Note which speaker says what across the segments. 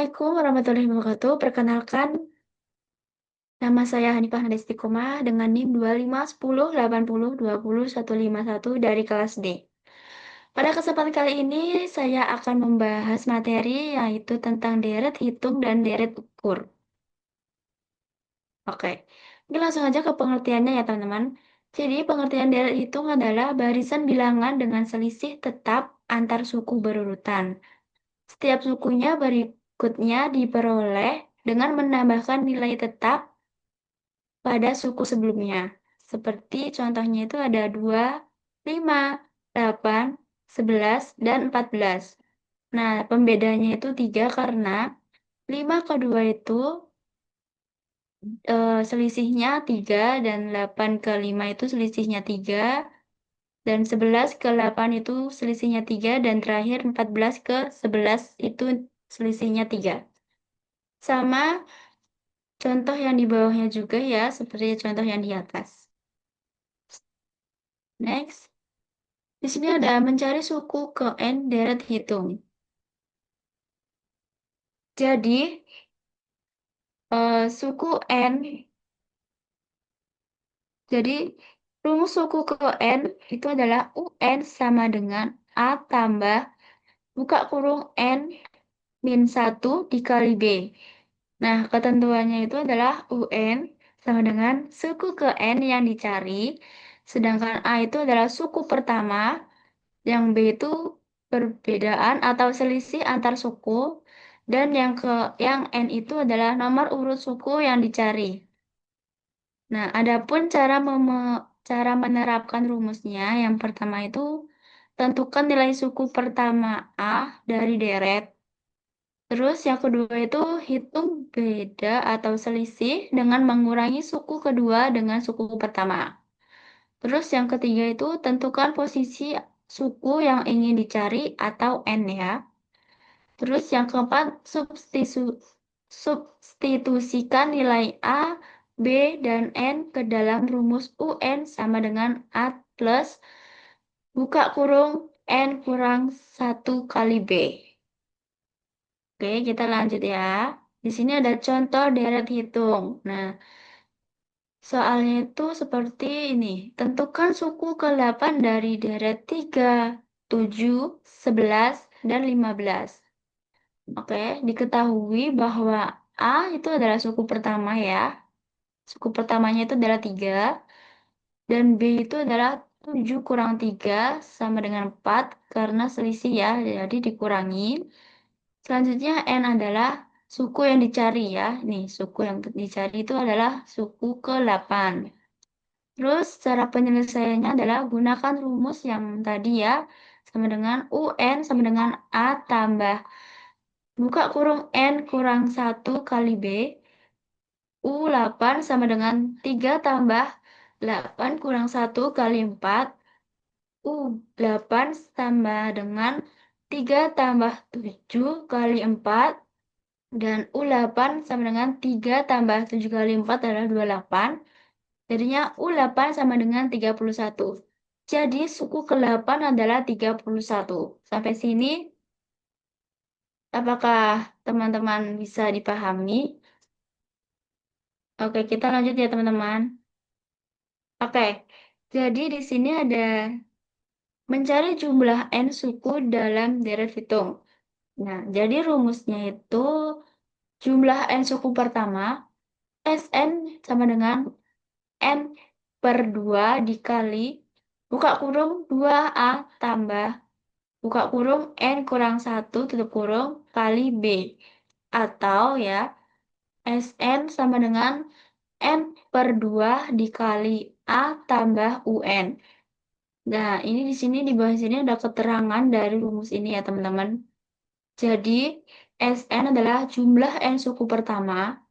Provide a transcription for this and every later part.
Speaker 1: Assalamualaikum warahmatullahi wabarakatuh. Perkenalkan, nama saya Hanifah Nada Istiqomah dengan NIM 251080201151 dari kelas D. Pada kesempatan kali ini, saya akan membahas materi yaitu tentang deret hitung dan deret ukur. Oke, ini langsung aja ke pengertiannya ya teman-teman. Jadi pengertian deret hitung adalah barisan bilangan dengan selisih tetap antar suku berurutan. Setiap sukunya berikutnya diperoleh dengan menambahkan nilai tetap pada suku sebelumnya. Seperti contohnya itu ada 2, 5, 8, 11, dan 14. Nah, pembedanya itu 3 karena 5 ke 2 itu selisihnya 3, dan 8 ke 5 itu selisihnya 3, dan 11 ke 8 itu selisihnya 3, dan terakhir 14 ke 11 itu selisihnya 3. Sama contoh yang di bawahnya juga ya, seperti contoh yang di atas. Next, di sini ada mencari suku ke N deret hitung. Jadi, suku N, jadi rumus suku ke N itu adalah UN sama dengan A tambah buka kurung N min 1 dikali B. Nah, ketentuannya itu adalah UN sama dengan suku ke N yang dicari, sedangkan A itu adalah suku pertama, yang B itu perbedaan atau selisih antar suku, dan yang N itu adalah nomor urut suku yang dicari. Nah, adapun cara menerapkan rumusnya, yang pertama itu tentukan nilai suku pertama A dari deret. Terus yang kedua itu hitung beda atau selisih dengan mengurangi suku kedua dengan suku pertama. Terus yang ketiga itu tentukan posisi suku yang ingin dicari atau N ya. Terus yang keempat substitusikan nilai A, B, dan N ke dalam rumus UN sama dengan A plus buka kurung N kurang 1 kali B. Oke, kita lanjut ya. Di sini ada contoh deret hitung. Nah, soalnya itu seperti ini. Tentukan suku ke-8 dari deret 3, 7, 11, dan 15. Oke, diketahui bahwa A itu adalah suku pertama ya. Suku pertamanya itu adalah 3. Dan B itu adalah 7 kurang 3 sama dengan 4 karena selisih ya. Jadi dikurangi. Selanjutnya N adalah suku yang dicari ya. Nih, suku yang dicari itu adalah suku ke-8. Terus cara penyelesaiannya adalah gunakan rumus yang tadi ya. Sama dengan UN sama dengan A tambah buka kurung N kurang 1 kali B. U8 sama dengan 3 tambah 8 kurang 1 kali 4. U8 tambah dengan 3 tambah 7 kali 4. Dan U8 sama dengan 3 tambah 7 kali 4 adalah 28. Jadinya U8 sama dengan 31. Jadi suku ke-8 adalah 31. Sampai sini, apakah teman-teman bisa dipahami? Oke, kita lanjut ya teman-teman. Oke, jadi di sini ada mencari jumlah N suku dalam deret hitung. Nah, jadi rumusnya itu jumlah N suku pertama, Sn sama dengan N per 2 dikali buka kurung 2A tambah buka kurung N kurang 1 tutup kurung kali B. Atau ya, Sn sama dengan N per 2 dikali A tambah UN. Nah, ini di sini di bawah sini ada keterangan dari rumus ini ya, teman-teman. Jadi, Sn adalah jumlah N suku pertama.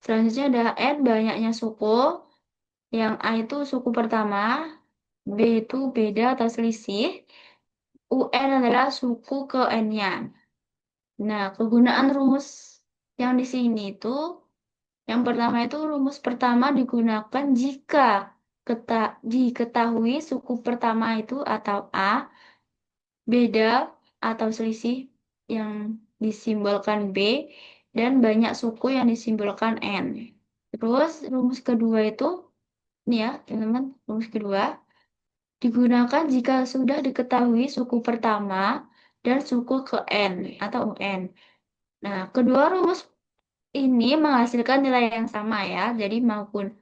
Speaker 1: Selanjutnya ada N banyaknya suku. Yang A itu suku pertama, B itu beda atau selisih, UN adalah suku ke N-nya. Nah, kegunaan rumus yang di sini itu, yang pertama itu rumus pertama digunakan jika diketahui suku pertama itu atau A beda atau selisih yang disimbolkan B dan banyak suku yang disimbolkan N. Terus rumus kedua itu, ini ya teman-teman, rumus kedua digunakan jika sudah diketahui suku pertama dan suku ke N atau UN. Nah, kedua rumus ini menghasilkan nilai yang sama ya. Jadi maupun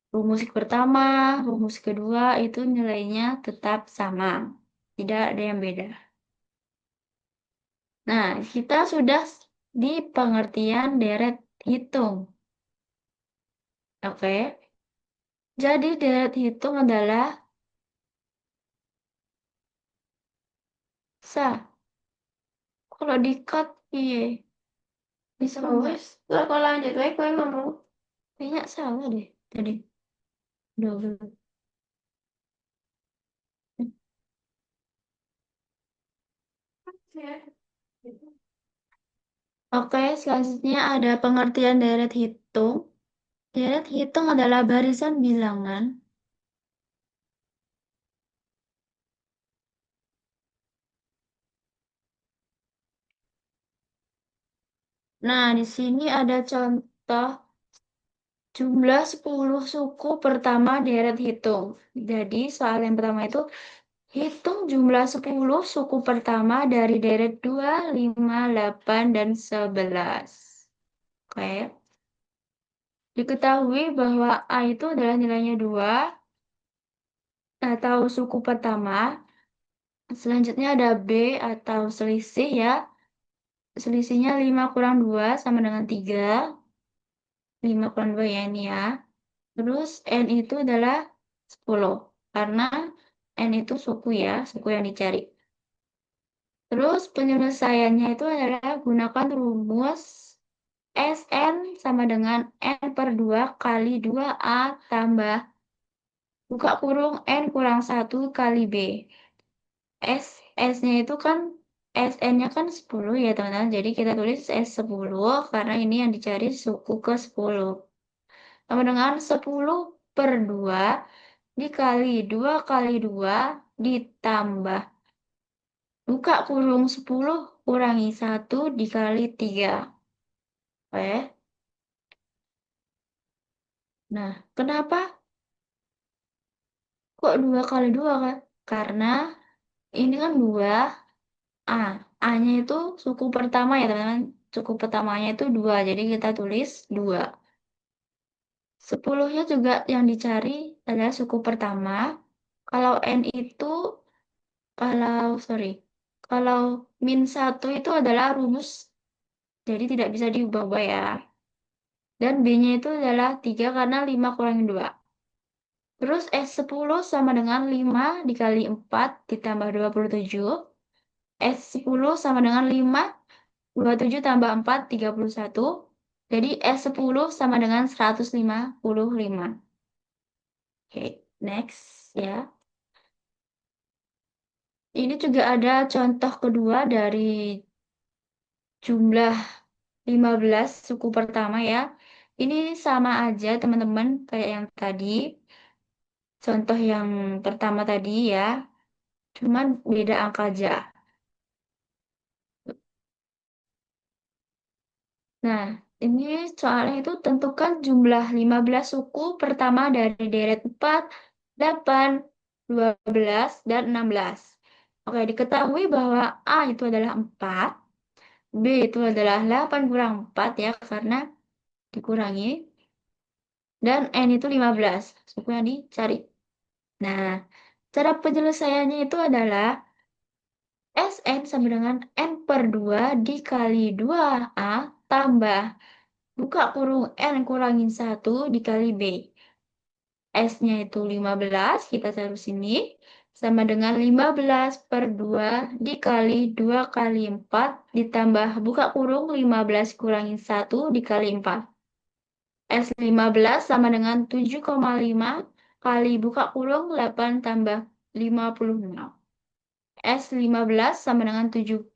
Speaker 1: rumus pertama, rumus kedua itu nilainya tetap sama. Tidak ada yang beda. Nah, kita sudah di pengertian deret hitung. Oke. Jadi deret hitung adalah sah. Kalau di-cut, iya. Bisa wes. Kalau lanjut, gue ngomong. Kayaknya salah deh tadi. Double. Oke, selanjutnya ada pengertian deret hitung. Deret hitung adalah barisan bilangan. Nah, di sini ada contoh jumlah 10 suku pertama deret hitung. Jadi, soal yang pertama itu, hitung jumlah 10 suku pertama dari deret 2, 5, 8, dan 11. Oke. Diketahui bahwa A itu adalah nilainya 2 atau suku pertama. Selanjutnya ada B atau selisih ya. Selisihnya 5 kurang 2 sama dengan 3. 5 kurang 2 ya ini ya. Terus N itu adalah 10. Karena N itu suku ya, suku yang dicari. Terus penyelesaiannya itu adalah gunakan rumus Sn sama dengan N per 2 kali 2A tambah buka kurung N kurang 1 kali B. S-nya itu kan SN-nya kan 10 ya teman-teman. Jadi kita tulis S10 karena ini yang dicari suku ke 10. Sama dengan 10 per 2 dikali 2 kali 2 ditambah buka kurung 10 kurangi 1 dikali 3. Oke. Nah, kenapa kok 2 kali 2 kan? Karena ini kan 2 A. A-nya itu suku pertama ya teman-teman. Suku pertamanya itu 2, jadi kita tulis 2. 10-nya juga yang dicari adalah suku pertama. Kalau N itu, sorry, kalau min 1 itu adalah rumus, jadi tidak bisa diubah-ubah ya. Dan B-nya itu adalah 3 karena 5 kurangi 2. Terus S10 sama dengan 5 dikali 4 ditambah 27. S10 sama dengan 5, 27 tambah 4, 31. Jadi S10 sama dengan 155. Oke, next ya. Ini juga ada contoh kedua dari jumlah 15 suku pertama ya. Ini sama aja teman-teman kayak yang tadi. Contoh yang pertama tadi ya. Cuman beda angka aja. Nah, ini soalnya itu tentukan jumlah 15 suku pertama dari deret 4, 8, 12, dan 16. Oke, diketahui bahwa A itu adalah 4. B itu adalah 8 kurang 4 ya, karena dikurangi. Dan N itu 15, suku yang dicari. Nah, cara penyelesaiannya itu adalah Sn sama dengan N per 2 dikali 2A tambah buka kurung N kurangin 1 dikali B. S-nya itu 15, kita taruh sini. Sama dengan 15 per 2 dikali 2 kali 4 ditambah buka kurung 15 kurangin 1 dikali 4. S15 sama dengan 7,5 kali buka kurung 8 tambah 56. S15 sama dengan 7,5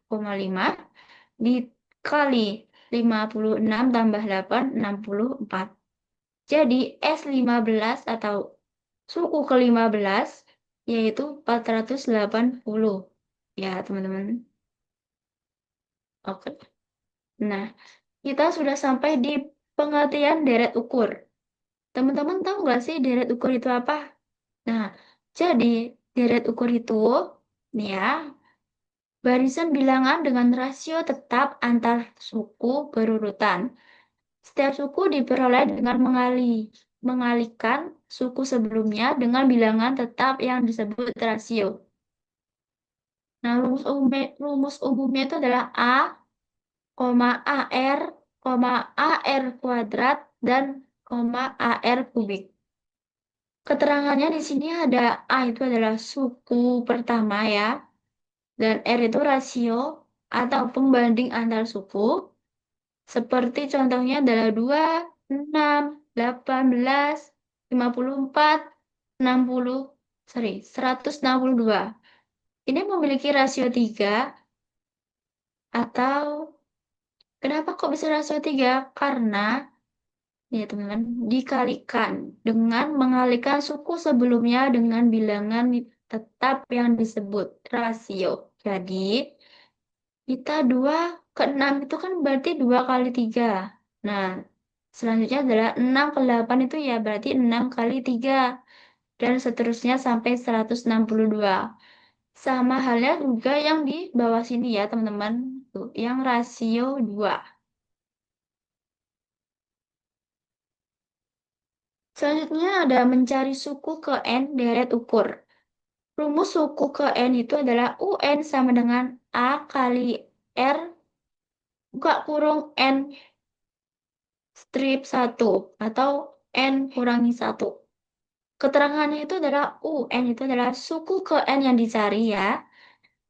Speaker 1: dikali 56 tambah 8, 64. Jadi S15 atau suku ke-15 yaitu 480. Ya, teman-teman. Oke. Nah, kita sudah sampai di pengertian deret ukur. Teman-teman tahu nggak sih deret ukur itu apa? Nah, jadi deret ukur itu, nih ya, barisan bilangan dengan rasio tetap antar suku berurutan. Setiap suku diperoleh dengan mengalihkan suku sebelumnya dengan bilangan tetap yang disebut rasio. Nah, rumus umumnya itu adalah A, AR, AR kuadrat, dan AR kubik. Keterangannya di sini ada A itu adalah suku pertama ya, dan R itu rasio atau pembanding antar suku. Seperti contohnya adalah 2, 6, 18, 54, 60, 162. Ini memiliki rasio 3 atau kenapa kok bisa rasio 3? Karena ya teman-teman, dikalikan dengan mengalihkan suku sebelumnya dengan bilangan tetap yang disebut rasio. Jadi, kita 2 ke 6 itu kan berarti 2 kali 3. Nah, selanjutnya adalah 6 ke 8 itu ya berarti 6 kali 3. Dan seterusnya sampai 162. Sama halnya juga yang di bawah sini ya teman-teman. Tuh, yang rasio 2. Selanjutnya ada mencari suku ke N deret ukur. Rumus suku ke N itu adalah UN sama dengan A kali R buka kurung N strip 1 atau N kurangi 1. Keterangannya itu adalah UN itu adalah suku ke N yang dicari ya.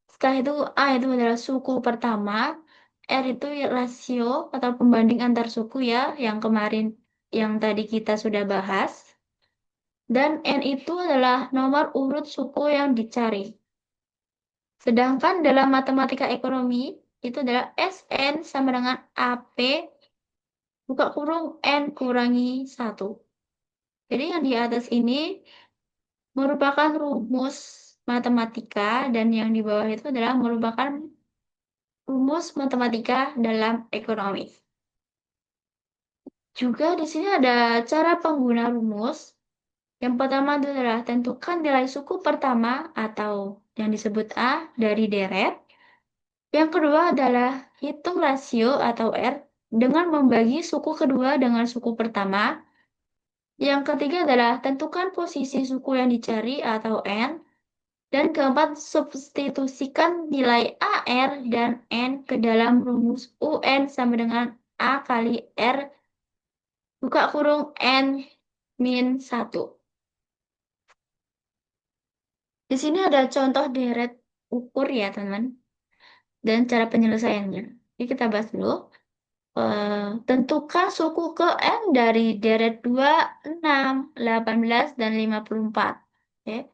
Speaker 1: Setelah itu A itu adalah suku pertama, R itu rasio atau pembanding antar suku ya yang kemarin yang tadi kita sudah bahas. Dan N itu adalah nomor urut suku yang dicari. Sedangkan dalam matematika ekonomi, itu adalah SN sama dengan AP, buka kurung N kurangi 1. Jadi yang di atas ini merupakan rumus matematika dan yang di bawah itu adalah merupakan rumus matematika dalam ekonomi. Juga di sini ada cara pengguna rumus. Yang pertama itu adalah tentukan nilai suku pertama atau yang disebut A dari deret. Yang kedua adalah hitung rasio atau R dengan membagi suku kedua dengan suku pertama. Yang ketiga adalah tentukan posisi suku yang dicari atau N. Dan keempat, substitusikan nilai AR dan N ke dalam rumus UN sama dengan A kali R buka kurung N min 1. Di sini ada contoh deret ukur ya teman-teman dan cara penyelesaiannya. Jadi kita bahas dulu. Tentukan suku ke N dari deret 2, 6, 18, dan 54. Oke.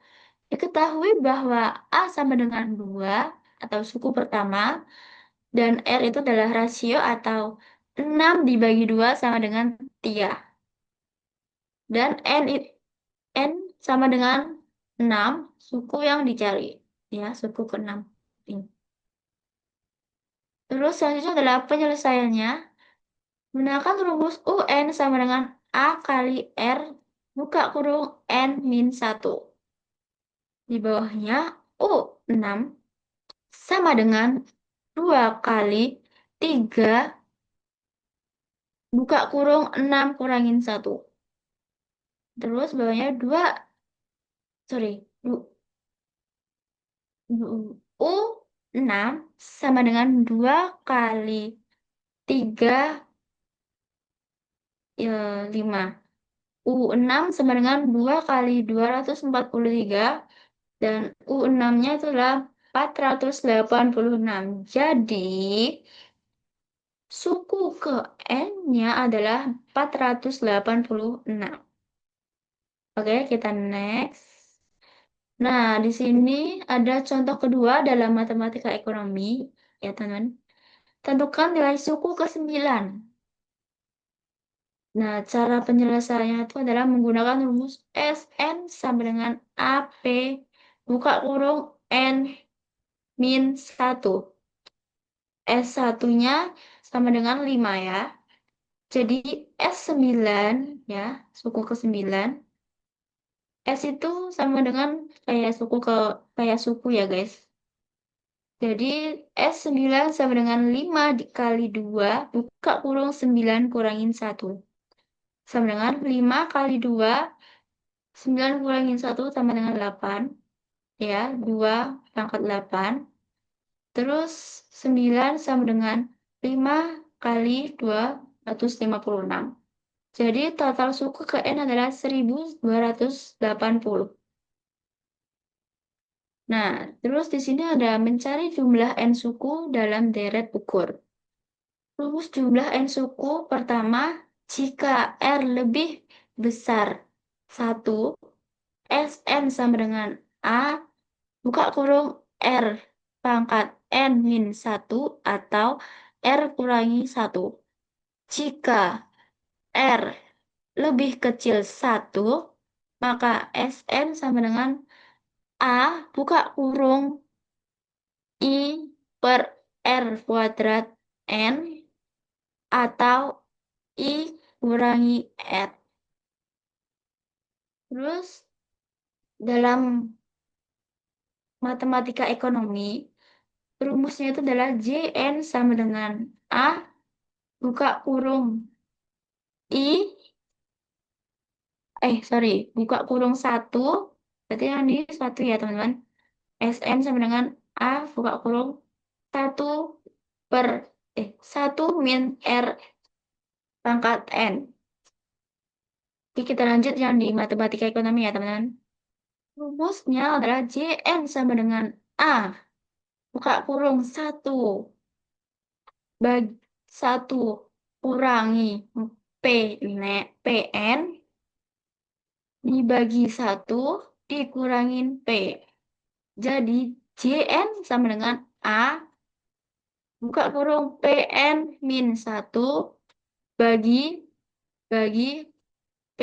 Speaker 1: Diketahui bahwa A sama dengan 2 atau suku pertama dan R itu adalah rasio atau 6 dibagi 2 sama dengan 3. Dan N sama dengan 6 suku yang dicari. Ya, suku ke-6. Terus selanjutnya adalah penyelesaiannya. Gunakan rumus UN sama dengan A kali R buka kurung N min 1. Di bawahnya U6 sama dengan 2 kali 3 buka kurung 6 kurangin 1. Terus bawahnya 2, sorry, U6 sama dengan 2 kali 3 ya, 5. U6 sama dengan 2 kali 243 dan U6-nya itu adalah 486. Jadi, suku ke N-nya adalah 486. Oke, kita next. Nah, di sini ada contoh kedua dalam matematika ekonomi, ya teman. Tentukan nilai suku ke-9. Nah, cara penyelesaiannya itu adalah menggunakan rumus SN sama dengan AP buka kurung N min 1. S1-nya sama dengan 5 ya. Jadi S9 ya, suku ke-9. S itu sama dengan kayak suku ya, guys. Jadi S9 sama dengan 5 dikali 2 buka kurung 9 kurangin 1. Sama dengan 5 kali 2, 9 kurangin 1 sama dengan 8. Ya, 2 pangkat 8. Terus 9 sama dengan 5 kali 256. Jadi total suku ke N adalah 1280. Nah, terus di sini ada mencari jumlah N suku dalam deret ukur. Rumus jumlah N suku pertama, jika R lebih besar 1, Sn sama dengan A, buka kurung R pangkat N min 1 atau R kurangi 1. Jika R lebih kecil 1, maka Sn sama dengan A buka kurung I per R kuadrat N atau I kurangi R. Terus dalam matematika ekonomi, rumusnya itu adalah Jn sama dengan A buka kurung buka kurung 1, berarti yang di 1 ya teman-teman. Sn sama dengan A buka kurung 1 per 1 min R pangkat N. Oke, kita lanjut yang di matematika ekonomi ya teman-teman. Rumusnya adalah Jn sama dengan A buka kurung 1 bagi 1 kurangi P Pn dibagi 1 dikurangin P. Jadi Jn sama dengan A buka kurung Pn min 1 bagi bagi P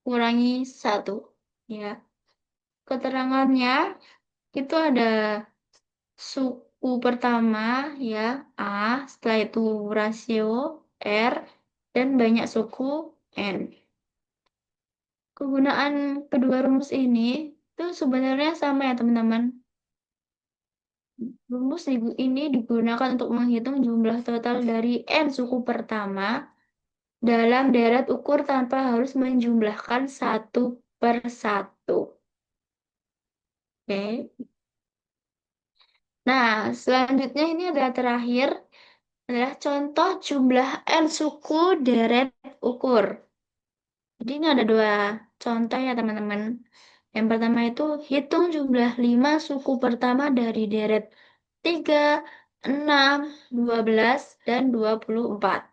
Speaker 1: kurangi 1. Ya. Keterangannya itu ada suku pertama ya A, setelah itu rasio R, dan banyak suku N. Kegunaan kedua rumus ini itu sebenarnya sama ya teman-teman. Rumus ini digunakan untuk menghitung jumlah total dari N suku pertama dalam deret ukur tanpa harus menjumlahkan satu per satu. Oke. Nah, selanjutnya ini adalah terakhir adalah contoh jumlah N suku deret ukur. Jadi ini ada dua contoh ya teman-teman. Yang pertama itu hitung jumlah 5 suku pertama dari deret 3, 6, 12, dan 24.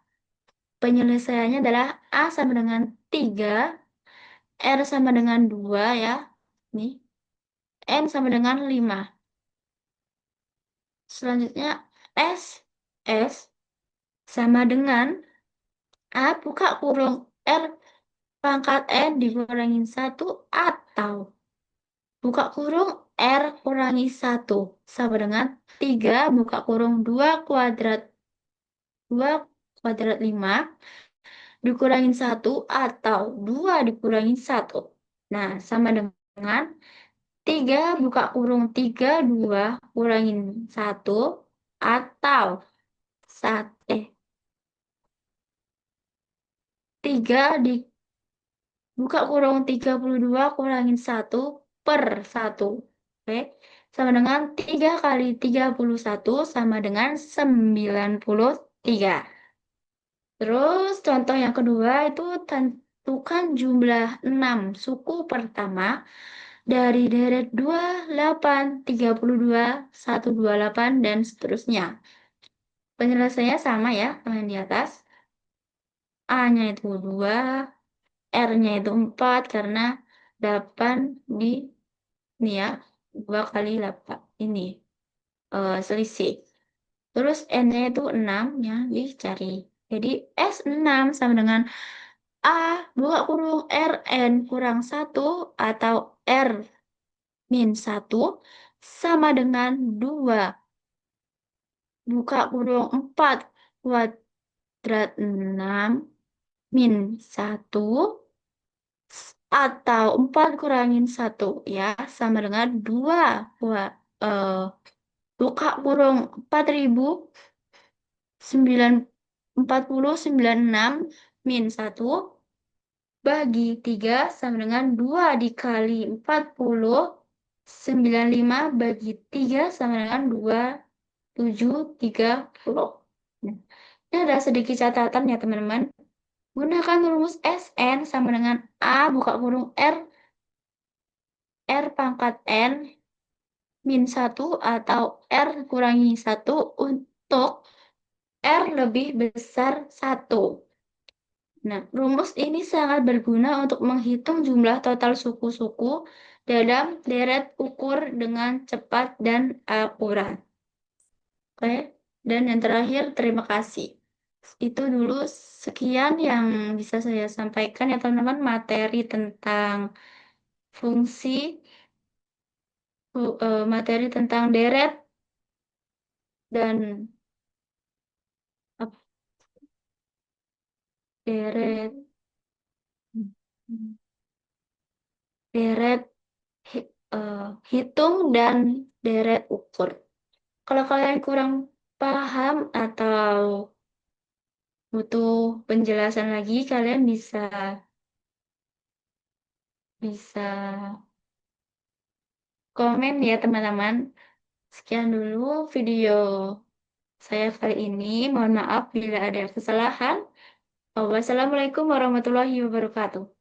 Speaker 1: Penyelesaiannya adalah A sama dengan 3, R sama dengan 2 ya. Nih, N sama dengan 5. Selanjutnya S sama dengan A buka kurung R pangkat N dikurangin 1 atau buka kurung R kurangi 1 sama dengan 3 buka kurung 2 kuadrat 5 dikurangin 1 atau 2 dikurangin 1. Nah, sama dengan 3 buka kurung 3 2 kurangin 1 atau 3 buka kurung 32 kurangin 1 per 1. Oke. Sama dengan 3 kali 31 sama dengan 93. Terus contoh yang kedua itu tentukan jumlah 6 suku pertama dari deret 28, 32, 128, dan seterusnya. Penyelesaiannya sama ya, sama yang di atas. A-nya itu 2, R-nya itu 4 karena 8 di ini ya, 2 kali 8 ini selisih. Terus N-nya itu 6 ya, dicari. Jadi S6 sama dengan A buka kurung Rn kurang 1 atau R min 1 sama dengan 2 buka kurung 4 kuadrat 6 min 1 atau 4 kurangin 1 ya sama dengan 2 eh, buka kurung 4.946 min 1 bagi 3 sama dengan 2 dikali 40, 95 bagi 3 sama dengan 2730. Nah, ini ada sedikit catatan ya teman-teman. Gunakan rumus Sn sama dengan A buka kurung R pangkat N min 1 atau R kurangi 1 untuk R lebih besar 1. Nah, rumus ini sangat berguna untuk menghitung jumlah total suku-suku dalam deret ukur dengan cepat dan akurat. Oke, dan yang terakhir, terima kasih. Itu dulu sekian yang bisa saya sampaikan ya teman-teman, materi tentang fungsi, materi tentang deret dan deret, deret hitung dan deret ukur. Kalau kalian kurang paham atau butuh penjelasan lagi, kalian bisa bisa komen ya teman-teman. Sekian dulu video saya kali ini. Mohon maaf bila ada kesalahan. Wassalamualaikum warahmatullahi wabarakatuh.